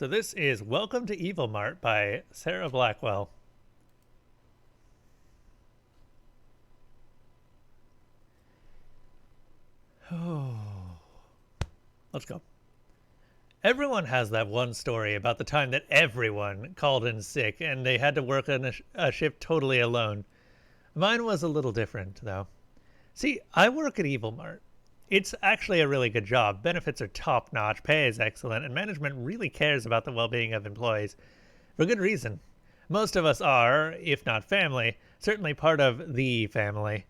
So this is Welcome to Evil Mart by Sarah Blackwell. Oh, let's go. Everyone has that one story about the time that everyone called in sick and they had to work on a shift totally alone. Mine was a little different, though. See, I work at Evil Mart. It's actually a really good job. Benefits are top-notch, pay is excellent, and management really cares about the well-being of employees. For good reason. Most of us are, if not family, certainly part of the family.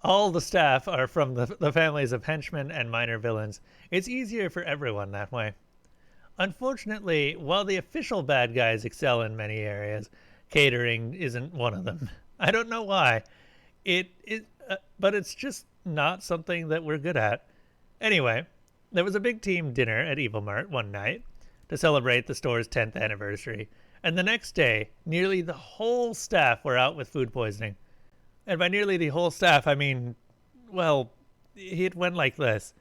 All the staff are from the families of henchmen and minor villains. It's easier for everyone that way. Unfortunately, while the official bad guys excel in many areas, catering isn't one of them. I don't know why. But it's just not something that we're good at. Anyway, there was a big team dinner at Evil Mart one night to celebrate the store's 10th anniversary, and the next day, nearly the whole staff were out with food poisoning. And by nearly the whole staff, I mean, well, it went like this.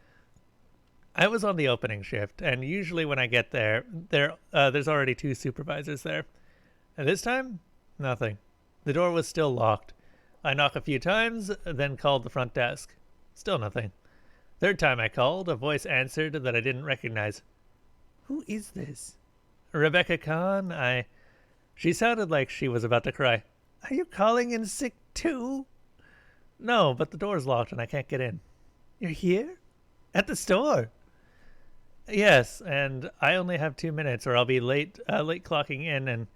I was on the opening shift, and usually when I get there's already two supervisors there. And this time, nothing. The door was still locked. I knocked a few times, then called the front desk. Still nothing. Third time I called, a voice answered that I didn't recognize. Who is this? Rebecca Kahn, She sounded like she was about to cry. Are you calling in sick too? No, but the door's locked and I can't get in. You're here? At the store? Yes, and I only have 2 minutes or I'll be late clocking in and...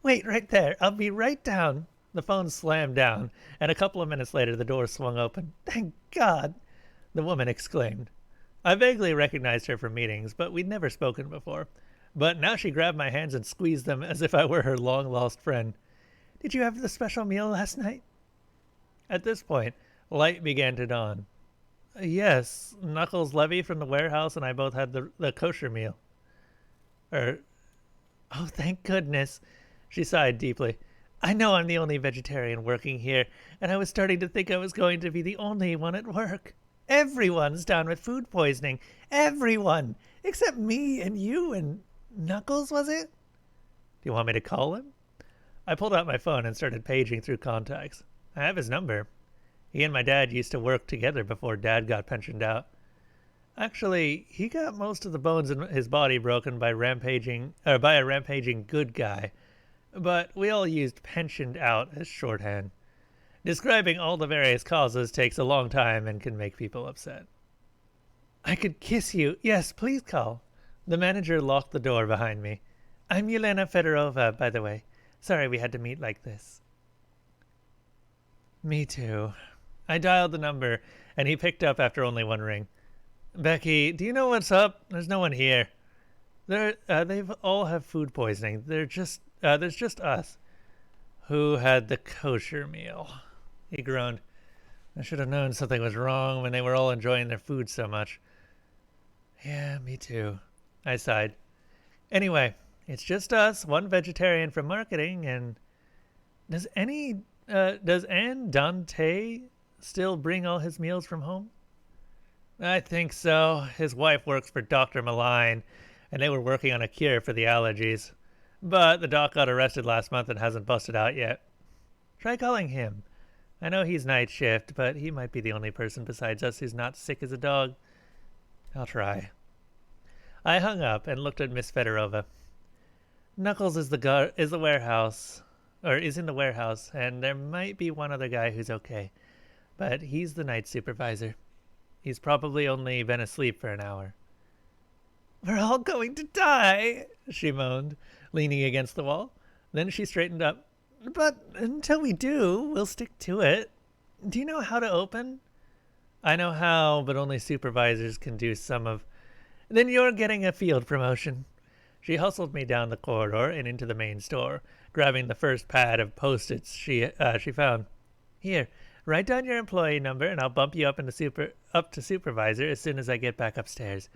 Wait right there. I'll be right down. The phone slammed down, and a couple of minutes later the door swung open. Thank God! The woman exclaimed. I vaguely recognized her from meetings, but we'd never spoken before. But now she grabbed my hands and squeezed them as if I were her long-lost friend. Did you have the special meal last night? At this point, light began to dawn. Yes, Knuckles, Levy from the warehouse, and I both had the kosher meal. Oh, thank goodness. She sighed deeply. I know I'm the only vegetarian working here, and I was starting to think I was going to be the only one at work. Everyone's down with food poisoning. Everyone! Except me and you and Knuckles, was it? Do you want me to call him? I pulled out my phone and started paging through contacts. I have his number. He and my dad used to work together before Dad got pensioned out. Actually, he got most of the bones in his body broken by a rampaging good guy. But we all used pensioned out as shorthand. Describing all the various causes takes a long time and can make people upset. I could kiss you. Yes, please call. The manager locked the door behind me. I'm Yelena Fedorova, by the way. Sorry we had to meet like this. Me too. I dialed the number, and he picked up after only one ring. Becky, do you know what's up? There's no one here. They've all have food poisoning. There's just us. Who had the kosher meal? He groaned. I should have known something was wrong when they were all enjoying their food so much. Yeah, me too. I sighed. Anyway, it's just us, one vegetarian from marketing, and... Does Anne Dante still bring all his meals from home? I think so. His wife works for Dr. Malign, and they were working on a cure for the allergies. But the doc got arrested last month and hasn't busted out yet. Try calling him. I know he's night shift, but he might be the only person besides us who's not sick as a dog. I'll try. I hung up and looked at Miss Fedorova. Knuckles is in the warehouse, and there might be one other guy who's okay, but he's the night supervisor. He's probably only been asleep for an hour. We're all going to die, she moaned, leaning against the wall. Then she straightened up. But until we do, we'll stick to it. Do you know how to open? I know how, but only supervisors can do some of... Then you're getting a field promotion. She hustled me down the corridor and into the main store, grabbing the first pad of Post-its she found. Here, write down your employee number and I'll bump you up to supervisor as soon as I get back upstairs.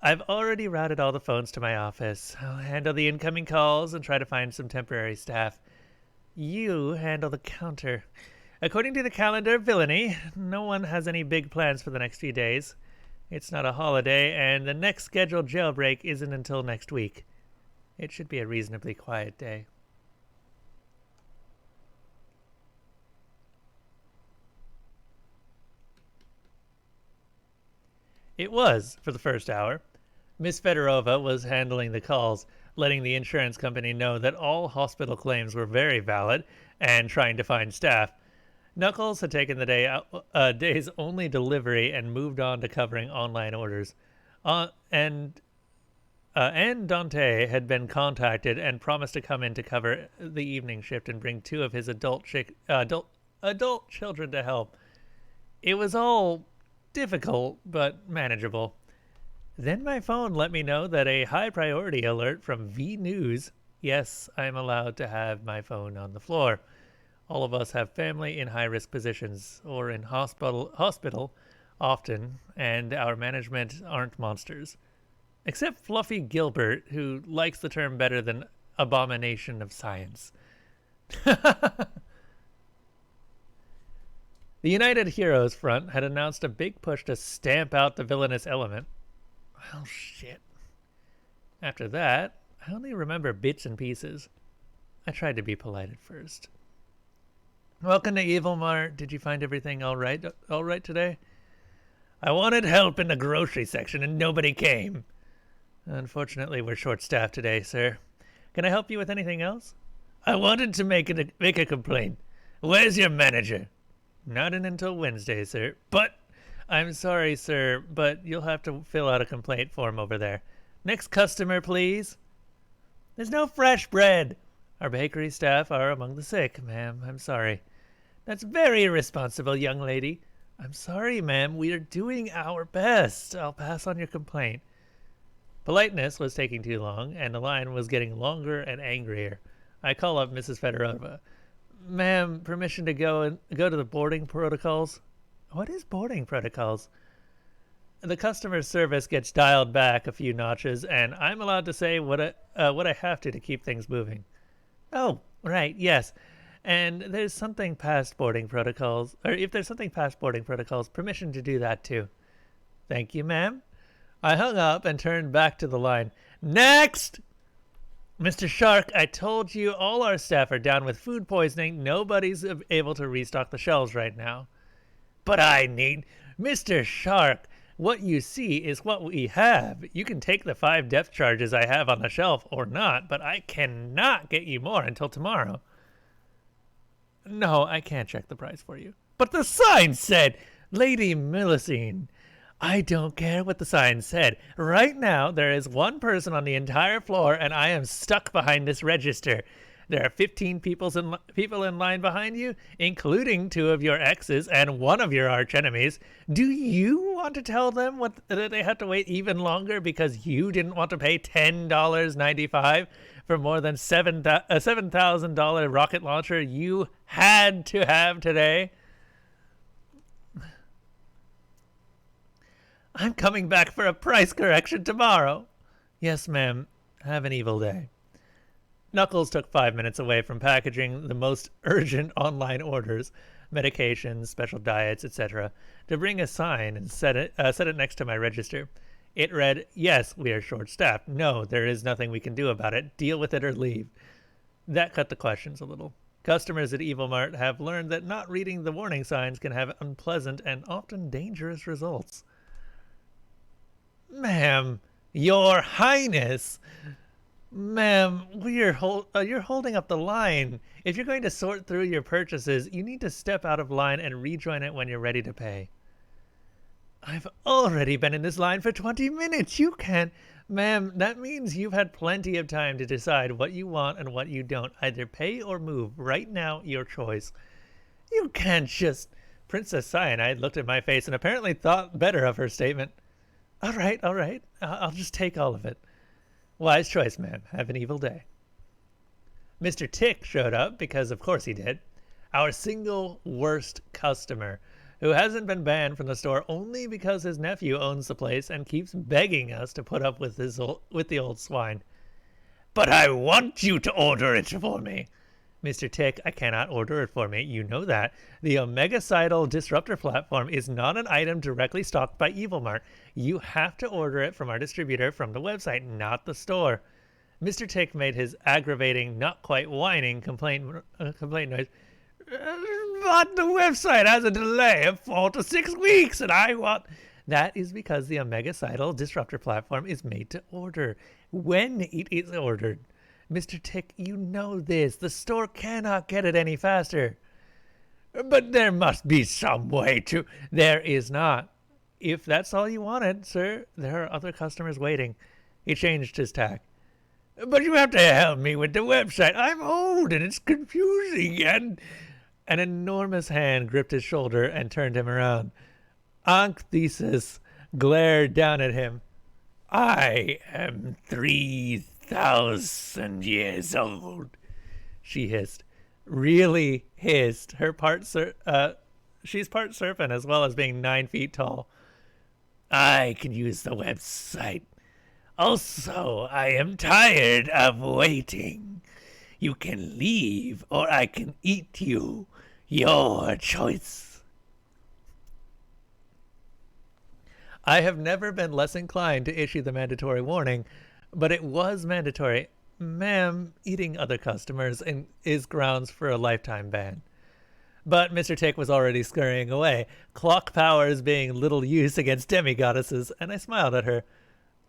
I've already routed all the phones to my office. I'll handle the incoming calls and try to find some temporary staff. You handle the counter. According to the calendar of villainy, no one has any big plans for the next few days. It's not a holiday, and the next scheduled jailbreak isn't until next week. It should be a reasonably quiet day. It was, for the first hour. Miss Fedorova was handling the calls, letting the insurance company know that all hospital claims were very valid and trying to find staff. Knuckles had taken the day's only delivery and moved on to covering online orders. And Dante had been contacted and promised to come in to cover the evening shift and bring two of his adult children to help. It was all difficult, but manageable. Then my phone let me know that a high priority alert from V News. Yes, I'm allowed to have my phone on the floor. All of us have family in high-risk positions or in hospital often, and our management aren't monsters. Except Fluffy Gilbert, who likes the term better than abomination of science. The United Heroes Front had announced a big push to stamp out the villainous element. Oh, shit. After that, I only remember bits and pieces. I tried to be polite at first. Welcome to Evil Mart. Did you find everything all right today? I wanted help in the grocery section and nobody came. Unfortunately, we're short-staffed today, sir. Can I help you with anything else? I wanted to make a complaint. Where's your manager? Not in until Wednesday, sir. But I'm sorry, sir, but you'll have to fill out a complaint form over there. Next customer, please. There's no fresh bread. Our bakery staff are among the sick, ma'am. I'm sorry. That's very irresponsible, young lady. I'm sorry, ma'am. We are doing our best. I'll pass on your complaint. Politeness was taking too long, and the line was getting longer and angrier. I call up Mrs. Fedorova. Ma'am, permission to go to the boarding protocols? What is boarding protocols? The customer service gets dialed back a few notches, and I'm allowed to say what I have to keep things moving. Oh, right, yes. And there's something past boarding protocols, or if there's something past boarding protocols, permission to do that too. Thank you, ma'am. I hung up and turned back to the line. Next! Mr. Shark, I told you all our staff are down with food poisoning. Nobody's able to restock the shelves right now. But I need... Mr. Shark, what you see is what we have. You can take the 5 depth charges I have on the shelf or not, but I cannot get you more until tomorrow. No, I can't check the price for you. But the sign said, Lady Millicene, I don't care what the sign said. Right now, there is one person on the entire floor, and I am stuck behind this register. There are 15 people in line behind you, including 2 of your exes and 1 of your archenemies. Do you want to tell them that they have to wait even longer because you didn't want to pay $10.95 for more than $7,000 rocket launcher you had to have today? I'm coming back for a price correction tomorrow. Yes, ma'am. Have an evil day. Knuckles took 5 minutes away from packaging the most urgent online orders, medications, special diets, etc., to bring a sign and set it next to my register. It read, yes, we are short-staffed. No, there is nothing we can do about it. Deal with it or leave. That cut the questions a little. Customers at Evil Mart have learned that not reading the warning signs can have unpleasant and often dangerous results. Ma'am, your highness... Ma'am, you're holding up the line. If you're going to sort through your purchases, you need to step out of line and rejoin it when you're ready to pay. I've already been in this line for 20 minutes. You can't... Ma'am, that means you've had plenty of time to decide what you want and what you don't. Either pay or move. Right now, your choice. You can't just... Princess Cyanide looked at my face and apparently thought better of her statement. All right. I'll just take all of it. Wise choice, ma'am. Have an evil day. Mr. Tick showed up because of course he did. Our single worst customer, who hasn't been banned from the store only because his nephew owns the place and keeps begging us to put up with the old swine. But I want you to order it for me. Mr. Tick, I cannot order it for me. You know that. The Omegacidal Disruptor platform is not an item directly stocked by Evil Mart. You have to order it from our distributor from the website, not the store. Mr. Tick made his aggravating, not quite whining complaint noise. But the website has a delay of 4 to 6 weeks, and I want... That is because the Omegacidal Disruptor platform is made to order when it is ordered. Mr. Tick, you know this. The store cannot get it any faster. But there must be some way to... There is not. If that's all you wanted, sir, there are other customers waiting. He changed his tack. But you have to help me with the website. I'm old and it's confusing and... An enormous hand gripped his shoulder and turned him around. Anchises glared down at him. I am 3,000 years old, she hissed. Really hissed. She's part serpent as well as being 9 feet tall. I can use the website. Also, I am tired of waiting. You can leave or I can eat you. Your choice. I have never been less inclined to issue the mandatory warning, but it was mandatory. Ma'am, eating other customers is grounds for a lifetime ban. But Mr. Tick was already scurrying away, clock powers being little use against demigoddesses, and I smiled at her.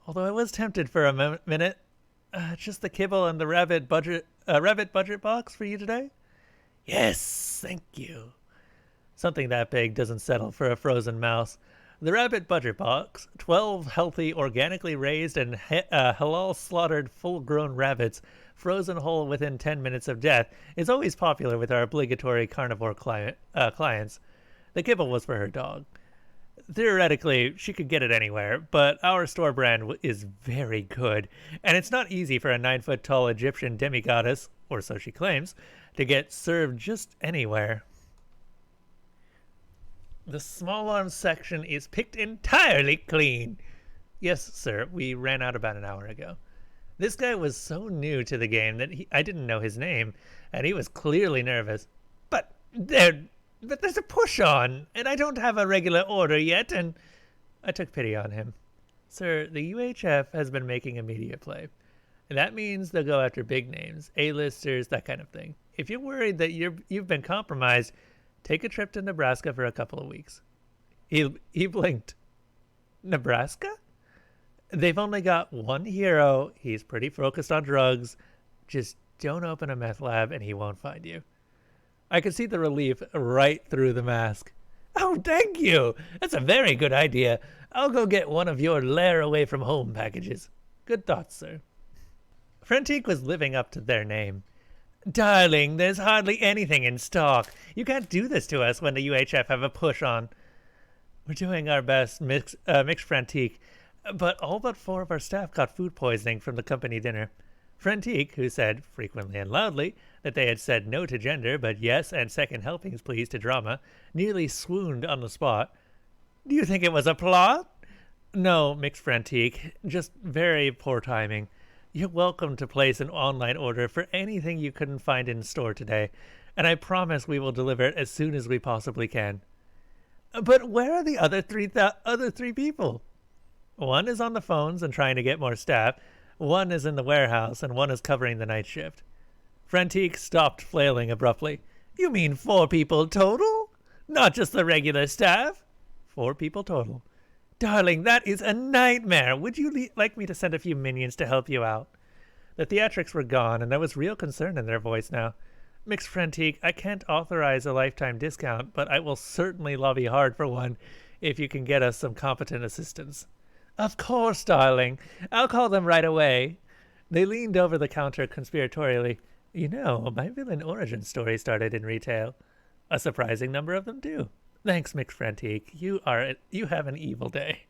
Although I was tempted for a minute. Just the kibble and the rabbit budget box for you today? Yes, thank you. Something that big doesn't settle for a frozen mouse. The rabbit budget box, 12 healthy, organically raised and halal slaughtered full-grown rabbits, frozen whole within 10 minutes of death, is always popular with our obligatory carnivore clients. The kibble was for her dog. Theoretically, she could get it anywhere, but our store brand is very good, and it's not easy for a 9-foot-tall Egyptian demigoddess, or so she claims, to get served just anywhere. The small arms section is picked entirely clean. Yes, sir, we ran out about an hour ago. This guy was so new to the game that I didn't know his name, and he was clearly nervous. But there's a push on, and I don't have a regular order yet, and... I took pity on him. Sir, the UHF has been making a media play. And that means they'll go after big names, A-listers, that kind of thing. If you're worried that you've been compromised, take a trip to Nebraska for a couple of weeks. He blinked. Nebraska? They've only got one hero. He's pretty focused on drugs. Just don't open a meth lab and he won't find you. I could see the relief right through the mask. Oh, thank you. That's a very good idea. I'll go get one of your lair away from home packages. Good thoughts, sir. Frantique was living up to their name. Darling, there's hardly anything in stock. You can't do this to us when the UHF have a push on. We're doing our best, Mix Frantique, but all but 4 of our staff got food poisoning from the company dinner. Frantique, who said, frequently and loudly, that they had said no to gender, but yes and second helpings please to drama, nearly swooned on the spot. Do you think it was a plot? No, Mix Frantique, just very poor timing. You're welcome to place an online order for anything you couldn't find in store today, and I promise we will deliver it as soon as we possibly can. But where are the other three people? One is on the phones and trying to get more staff, one is in the warehouse, and one is covering the night shift. Frantique stopped flailing abruptly. You mean 4 people total? Not just the regular staff? 4 people total. Darling, that is a nightmare. Would you like me to send a few minions to help you out? The theatrics were gone, and there was real concern in their voice now. Mix Frantique, I can't authorize a lifetime discount, but I will certainly lobby hard for one if you can get us some competent assistance. Of course, darling. I'll call them right away. They leaned over the counter conspiratorially. You know, my villain origin story started in retail. A surprising number of them do. Thanks, Mix Frantique. You have an evil day.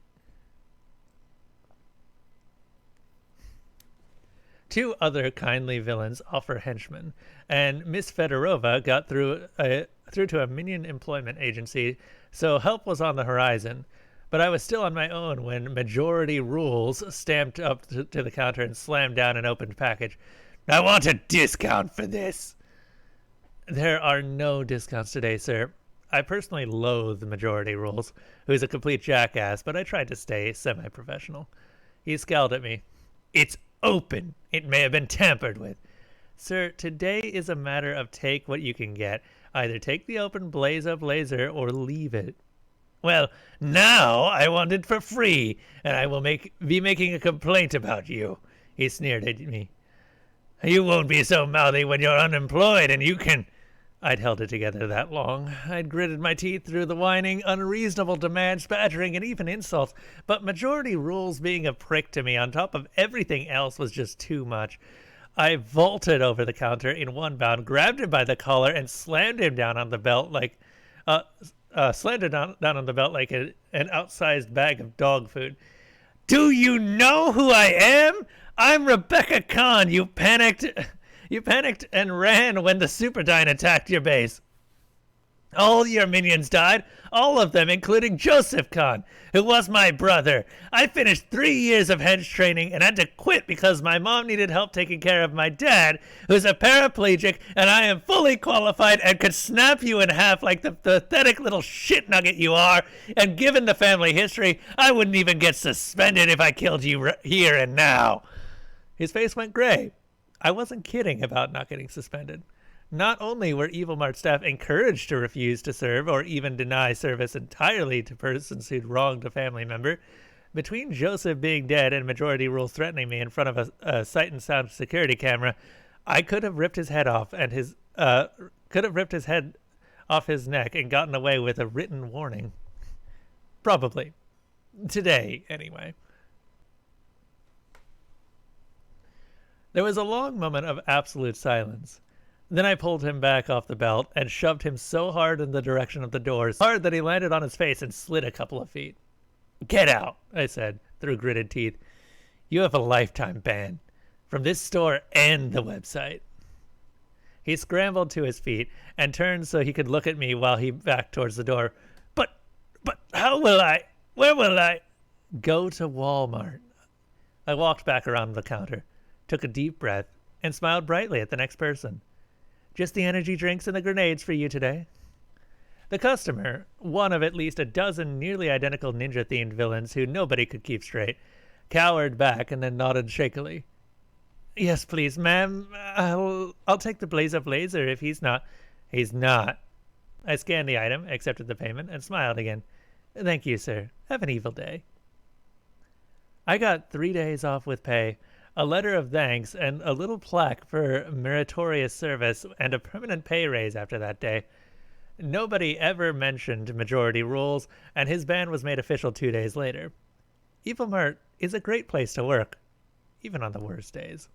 2 other kindly villains offer henchmen, and Miss Fedorova got through to a minion employment agency, so help was on the horizon. But I was still on my own when Majority Rules stamped up to the counter and slammed down an opened package. I want a discount for this. There are no discounts today, sir. I personally loathe Majority Rules, who's a complete jackass, but I tried to stay semi-professional. He scowled at me. It's open. It may have been tampered with. Sir, today is a matter of take what you can get. Either take the open blaze-up laser or leave it. Well, now I want it for free, and I will be making a complaint about you. He sneered at me. You won't be so mouthy when you're unemployed and you can... I'd held it together that long. I'd gritted my teeth through the whining, unreasonable demands, badgering, and even insults, but Majority Rules being a prick to me on top of everything else was just too much. I vaulted over the counter in one bound, grabbed him by the collar, and slammed him down on the belt like... slammed him down on the belt like an outsized bag of dog food. Do you know who I am? I'm Rebecca Khan. You panicked and ran when the Superdyne attacked your base. All your minions died, all of them, including Joseph Khan, who was my brother. I finished 3 years of hench training and had to quit because my mom needed help taking care of my dad, who's a paraplegic, and I am fully qualified and could snap you in half like the pathetic little shit nugget you are, and given the family history, I wouldn't even get suspended if I killed you here and now. His face went gray. I wasn't kidding about not getting suspended. Not only were Evil Mart staff encouraged to refuse to serve or even deny service entirely to persons who'd wronged a family member, between Joseph being dead and Majority Rules threatening me in front of a sight and sound security camera, I could have ripped his head off his neck and gotten away with a written warning. Probably. Today, anyway. There was a long moment of absolute silence. Then I pulled him back off the belt and shoved him so hard in the direction of the doors, hard that he landed on his face and slid a couple of feet. Get out, I said, through gritted teeth. You have a lifetime ban. From this store and the website. He scrambled to his feet and turned so he could look at me while he backed towards the door. But how will I? Where will I? Go to Walmart. I walked back around the counter, took a deep breath, and smiled brightly at the next person. Just the energy drinks and the grenades for you today. The customer, one of at least a dozen nearly identical ninja-themed villains who nobody could keep straight, cowered back and then nodded shakily. Yes, please, ma'am. I'll take the blaze-up laser if he's not. He's not. I scanned the item, accepted the payment, and smiled again. Thank you, sir. Have an evil day. I got 3 days off with pay, a letter of thanks, and a little plaque for meritorious service, and a permanent pay raise after that day. Nobody ever mentioned Majority Rules, and his ban was made official 2 days later. Evil Mart is a great place to work, even on the worst days.